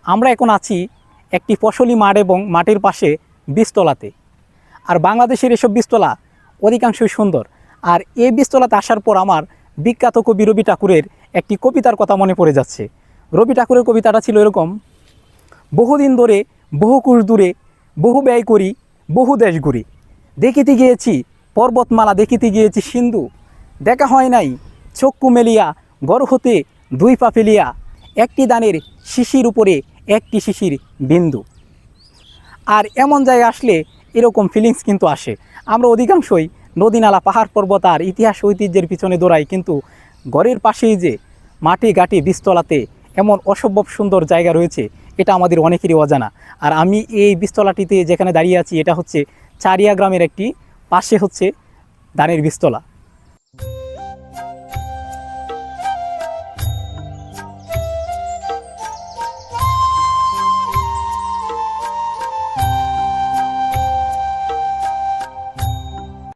আমরা এখন আছি একটি ফসলি মাঠ এবং মাঠের পাশে বীজতলাতে। আর বাংলাদেশের এসব বীজতলা অধিকাংশই সুন্দর। আর এই বীজতলাতে আসার পর আমার বিখ্যাত কবি রবি ঠাকুরের একটি কবিতার কথা মনে পড়ে যাচ্ছে। রবি ঠাকুরের কবিতাটা ছিল এরকম: বহুদিন ধরে বহু কুশ দূরে বহু ব্যয় করি বহু দেশ ঘুরি, দেখিতে গিয়েছি পর্বতমালা দেখিতে গিয়েছি সিন্ধু, দেখা হয় নাই চক্ষু মেলিয়া গড় হতে দুই পা ফেলিয়া, একটি দানের শিশির উপরে একটি শিশির বিন্দু। আর এমন জায়গায় আসলে এরকম ফিলিংস কিন্তু আসে। আমরা অধিকাংশই নদী নালা পাহাড় পর্বত আর ইতিহাস ঐতিহ্যের পিছনে দৌড়াই, কিন্তু ঘরের পাশেই যে মাটি ঘাটি বীজতলাতে এমন অসম্ভব সুন্দর জায়গা রয়েছে, এটা আমাদের অনেকেরই অজানা। আর আমি এই বীজতলাটিতে যেখানে দাঁড়িয়ে আছি, এটা হচ্ছে চারিয়া গ্রামের একটি পাশে হচ্ছে ধানের বীজতলা।